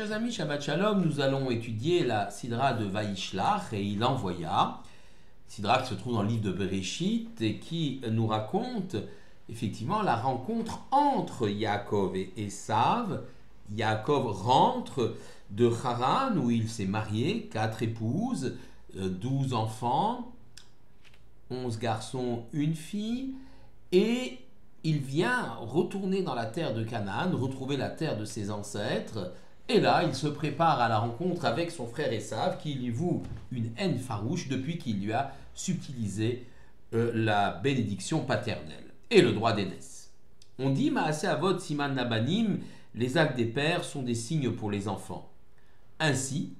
Chers amis, Shabbat Shalom, nous allons étudier la Sidra de Vaïshlach et il envoya. Sidra qui se trouve dans le livre de Bereshit et qui nous raconte effectivement la rencontre entre Yaakov et Esav. Yaakov rentre de Haran où il s'est marié, 4 épouses, 12 enfants, 11 garçons, une fille, et il vient retourner dans la terre de Canaan, retrouver la terre de ses ancêtres, et là il se prépare à la rencontre avec son frère Esav qui lui voue une haine farouche depuis qu'il lui a subtilisé la bénédiction paternelle et le droit d'aînesse. On dit Maaseh Avot Siman Labanim, les actes des pères sont des signes pour les enfants. Ainsi,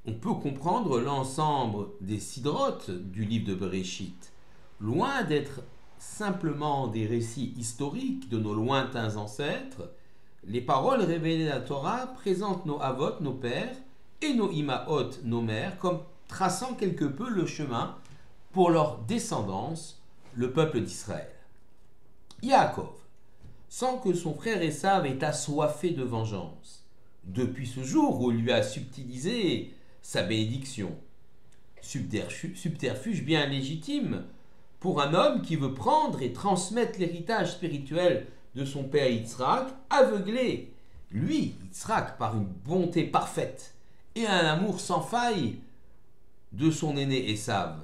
on peut comprendre l'ensemble des sidrotes du livre de Bereshit, loin d'être simplement des récits historiques de nos lointains ancêtres. Les paroles révélées de la Torah présentent nos avot, nos pères, et nos imaot, nos mères, comme traçant quelque peu le chemin pour leur descendance, le peuple d'Israël. Yaakov, sans que son frère Esav ait assoiffé de vengeance, depuis ce jour où il lui a subtilisé sa bénédiction, subterfuge bien légitime pour un homme qui veut prendre et transmettre l'héritage spirituel de son père Yitzhak, aveuglé, lui, Yitzhak, par une bonté parfaite et un amour sans faille de son aîné Esav.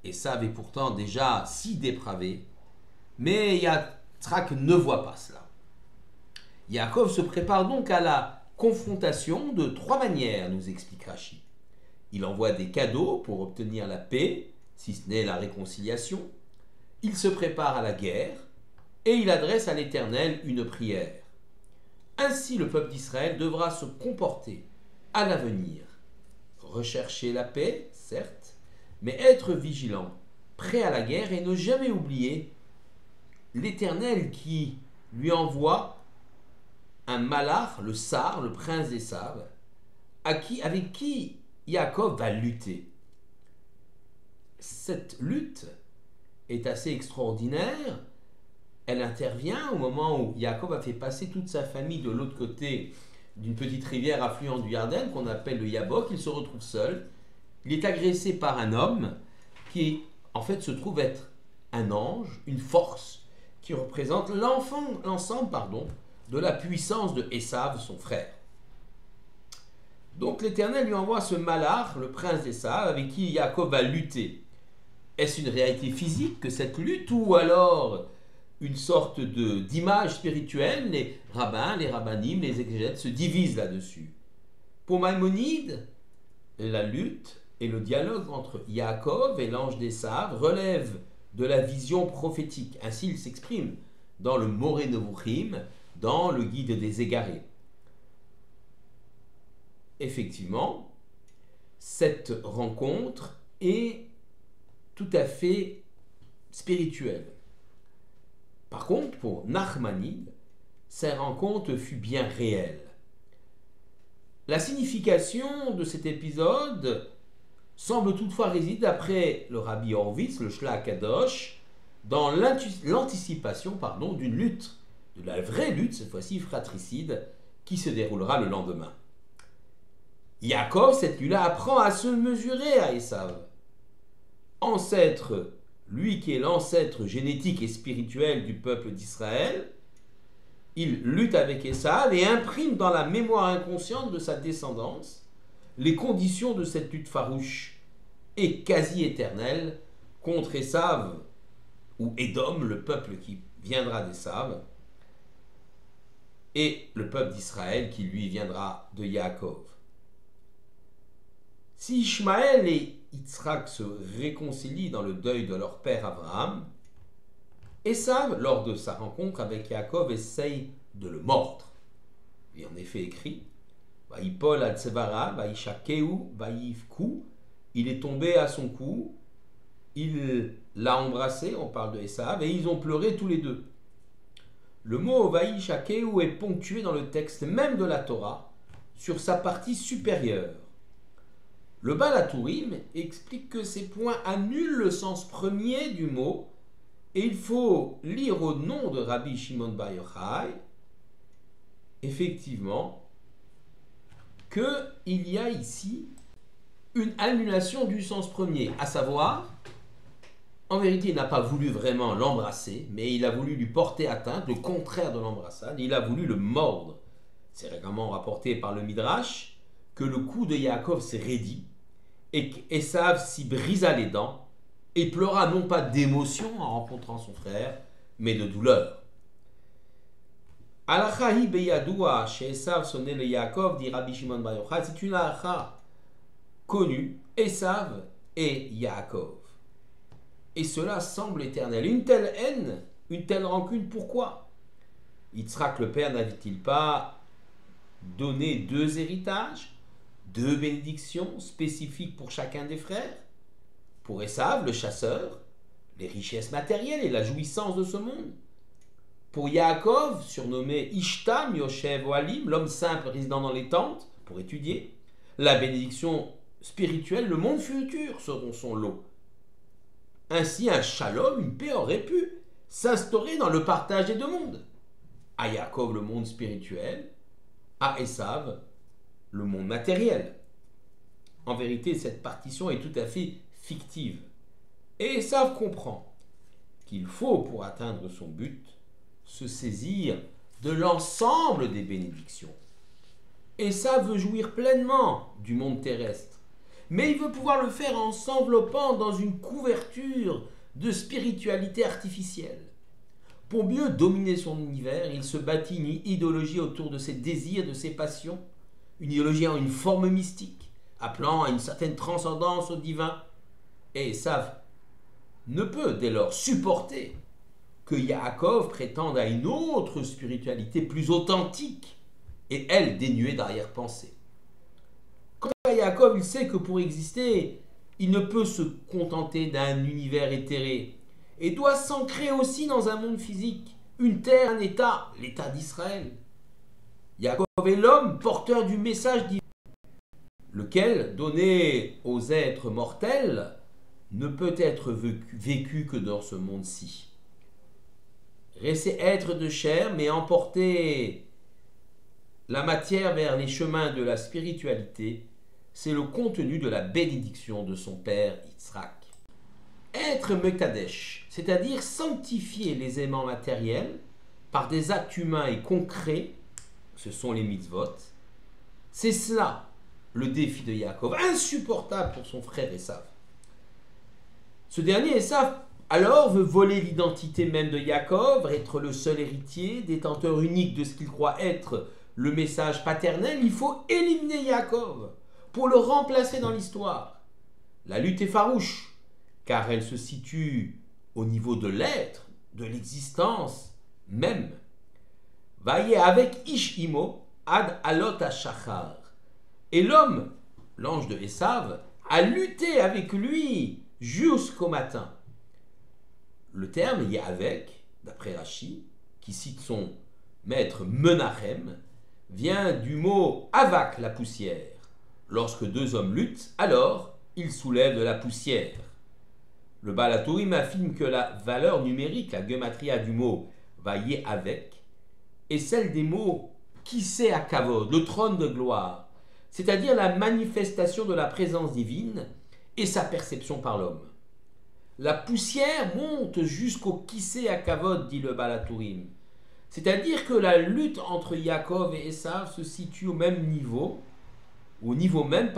Esav est pourtant déjà si dépravé, mais Yitzhak ne voit pas cela. Yaakov se prépare donc à la confrontation de 3 manières, nous explique Rashi. Il envoie des cadeaux pour obtenir la paix, si ce n'est la réconciliation. Il se prépare à la guerre et il adresse à l'Éternel une prière. Ainsi le peuple d'Israël devra se comporter à l'avenir. Rechercher la paix, certes, mais être vigilant, prêt à la guerre et ne jamais oublier l'Éternel qui lui envoie un malach, le Sar, le prince d'Esav, avec qui Yaakov va lutter. Cette lutte est assez extraordinaire. Elle intervient au moment où Yaakov a fait passer toute sa famille de l'autre côté d'une petite rivière affluente du Yarden qu'on appelle le Yabok. Il se retrouve seul. Il est agressé par un homme qui en fait se trouve être un ange, une force qui représente l'ensemble de la puissance de Esav, son frère. Donc l'Éternel lui envoie ce malach, le prince d'Esav, avec qui Yaakov va lutter. Est-ce une réalité physique que cette lutte, ou alors une sorte d'image spirituelle? Les rabbins, les rabbinim, les exégètes se divisent là-dessus. Pour Maïmonide, la lutte et le dialogue entre Yaakov et l'ange d'Esav relèvent de la vision prophétique. Ainsi il s'exprime dans le Moré Nevuchim, dans le guide des égarés. Effectivement, cette rencontre est tout à fait spirituelle. Par contre, pour Nachmanide, cette rencontre fut bien réelle. La signification de cet épisode semble toutefois résider, d'après le Rabbi Horvitz, le Shla Kadosh, dans l'anticipation d'une lutte, de la vraie lutte, cette fois-ci fratricide, qui se déroulera le lendemain. Yaakov, cette nuit-là, apprend à se mesurer à Esav. Ancêtre, lui qui est l'ancêtre génétique et spirituel du peuple d'Israël, il lutte avec Esav et imprime dans la mémoire inconsciente de sa descendance les conditions de cette lutte farouche et quasi éternelle contre Esav, ou Édom, le peuple qui viendra d'Esav, et le peuple d'Israël qui lui viendra de Yaakov. Si Ishmaël et Yitzhak se réconcilient dans le deuil de leur père Abraham, Esav, lors de sa rencontre avec Yaakov, essaye de le mordre. Il est en effet écrit Vaïpol ad Tsevara, Vaïshakeu, Vaïfku. Il est tombé à son cou, il l'a embrassé, on parle de Esav, et ils ont pleuré tous les deux. Le mot Vaïshakeu est ponctué dans le texte même de la Torah sur sa partie supérieure. Le Baal HaTurim explique que ces points annulent le sens premier du mot et il faut lire au nom de Rabbi Shimon Bar Yochai effectivement qu'il y a ici une annulation du sens premier, à savoir, en vérité, il n'a pas voulu vraiment l'embrasser, mais il a voulu lui porter atteinte, le contraire de l'embrassade, il a voulu le mordre. C'est régulièrement rapporté par le Midrash que le cou de Yaakov s'est raidi et qu'Esav s'y brisa les dents et pleura non pas d'émotion en rencontrant son frère, mais de douleur. Alachahi beyadoua chez Esav sonné le Yaakov, dit Rabbi Shimon Bar Yochai, c'est une alacha connue, Esav et Yaakov. Et cela semble éternel. Une telle haine, une telle rancune, pourquoi? Yitzhak le père n'avait-il pas donné 2 héritages, 2 bénédictions spécifiques pour chacun des frères? Pour Esav, le chasseur, les richesses matérielles et la jouissance de ce monde. Pour Yaakov, surnommé Ishtam, Yoshev Oalim, l'homme simple résidant dans les tentes, pour étudier, la bénédiction spirituelle, le monde futur seront son lot. Ainsi, un shalom, une paix aurait pu s'instaurer dans le partage des 2 mondes. À Yaakov, le monde spirituel, à Esav, le monde matériel. En vérité, cette partition est tout à fait fictive. Et Esav comprend qu'il faut, pour atteindre son but, se saisir de l'ensemble des bénédictions. Esav veut jouir pleinement du monde terrestre, mais il veut pouvoir le faire en s'enveloppant dans une couverture de spiritualité artificielle. Pour mieux dominer son univers, il se bâtit une idéologie autour de ses désirs, de ses passions, une idéologie en une forme mystique, appelant à une certaine transcendance au divin. Et Esav ne peut dès lors supporter que Yaakov prétende à une autre spiritualité plus authentique et elle dénuée d'arrière-pensée. Quant à Yaakov, il sait que pour exister, il ne peut se contenter d'un univers éthéré et doit s'ancrer aussi dans un monde physique, une terre, un état, l'état d'Israël. Yaakov est l'homme porteur du message divin, lequel, donné aux êtres mortels, ne peut être vécu que dans ce monde-ci. Rester être de chair, mais emporter la matière vers les chemins de la spiritualité, c'est le contenu de la bénédiction de son père Yitzhak. Être Mekadesh, c'est-à-dire sanctifier les aimants matériels par des actes humains et concrets, ce sont les mitzvot, c'est cela le défi de Yaakov, insupportable pour son frère Esav. Ce dernier, Esav, alors veut voler l'identité même de Yaakov, être le seul héritier, détenteur unique de ce qu'il croit être le message paternel. Il faut éliminer Yaakov pour le remplacer dans l'histoire. La lutte est farouche, car elle se situe au niveau de l'être, de l'existence même. Vaillez avec Ish-Imo ad alot ha-shachar. Et l'homme, l'ange de Esav, a lutté avec lui jusqu'au matin. Le terme y est avec, d'après Rashi, qui cite son maître Menachem, vient du mot avak, la poussière. Lorsque 2 hommes luttent, alors ils soulèvent de la poussière. Le Baal HaTurim affirme que la valeur numérique, la gematria du mot vaillé avec, est celle des mots Kiseh HaKavod, le trône de gloire, c'est-à-dire la manifestation de la présence divine et sa perception par l'homme. La poussière monte jusqu'au Kiseh HaKavod, dit le Baal HaTurim. C'est-à-dire que la lutte entre Yaakov et Esav se situe au niveau même,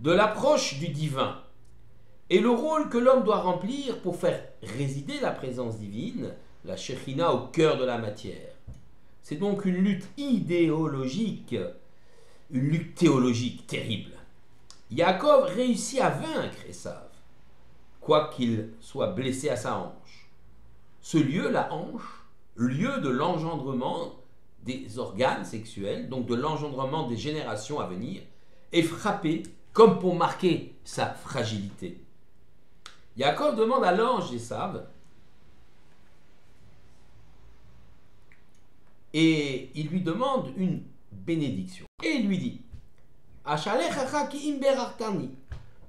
de l'approche du divin et le rôle que l'homme doit remplir pour faire résider la présence divine, la Shekhinah, au cœur de la matière. C'est donc une lutte idéologique, une lutte théologique terrible. Yaakov réussit à vaincre Esav, quoiqu'il soit blessé à sa hanche. Ce lieu, la hanche, lieu de l'engendrement des organes sexuels, donc de l'engendrement des générations à venir, est frappé comme pour marquer sa fragilité. Yaakov demande à l'ange d'Esav, et il lui demande une bénédiction. Et il lui dit,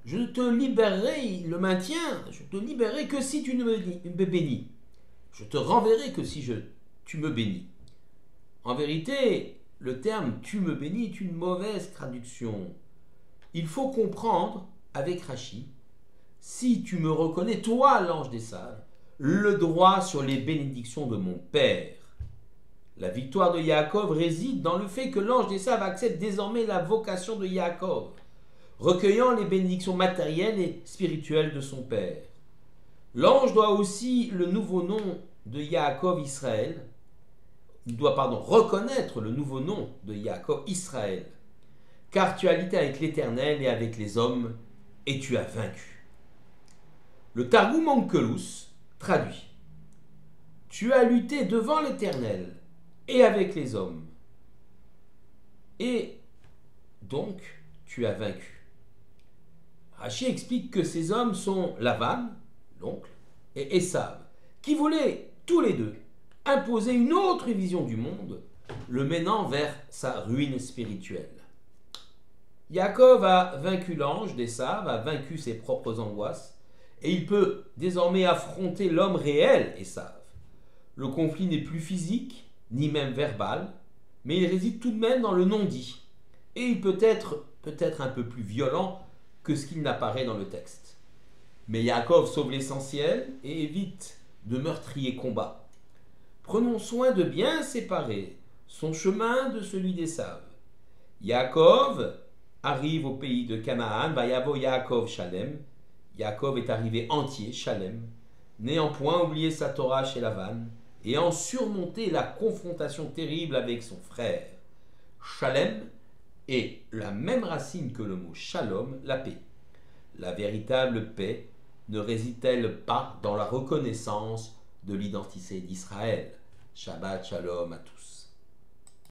je te libérerai, le maintien, je te libérerai que si tu me bénis. Je te renverrai que si tu me bénis. En vérité, le terme tu me bénis est une mauvaise traduction. Il faut comprendre, avec Rachi, si tu me reconnais, toi, l'ange d'Esav, le droit sur les bénédictions de mon père. La victoire de Yaakov réside dans le fait que l'ange d'Esav accepte désormais la vocation de Yaakov, recueillant les bénédictions matérielles et spirituelles de son père. L'ange doit aussi le nouveau nom de Yaakov Israël. Il doit, reconnaître le nouveau nom de Yaakov Israël. Car tu as lutté avec l'Éternel et avec les hommes, et tu as vaincu. Le Targum Onkelos traduit: tu as lutté devant l'Éternel et avec les hommes, et donc tu as vaincu. Rachi explique que ces hommes sont Lavan, l'oncle, et Esav, qui voulaient tous les deux imposer une autre vision du monde, le menant vers sa ruine spirituelle. Yaakov a vaincu l'ange d'Esav, a vaincu ses propres angoisses, et il peut désormais affronter l'homme réel, Esav. Le conflit n'est plus physique, ni même verbal, mais il réside tout de même dans le non-dit, et il peut être un peu plus violent que ce qu'il n'apparaît dans le texte. Mais Yaakov sauve l'essentiel et évite de meurtriers combats. Prenons soin de bien séparer son chemin de celui d'Esav. Yaakov arrive au pays de Canaan, Vayavo Yaakov Shalem. Yaakov est arrivé entier, Shalem, n'ayant point oublié sa Torah chez Lavan, et ayant surmonté la confrontation terrible avec son frère. Shalem est la même racine que le mot Shalom, la paix. La véritable paix ne réside-t-elle pas dans la reconnaissance de l'identité d'Israël? Shabbat Shalom à tous.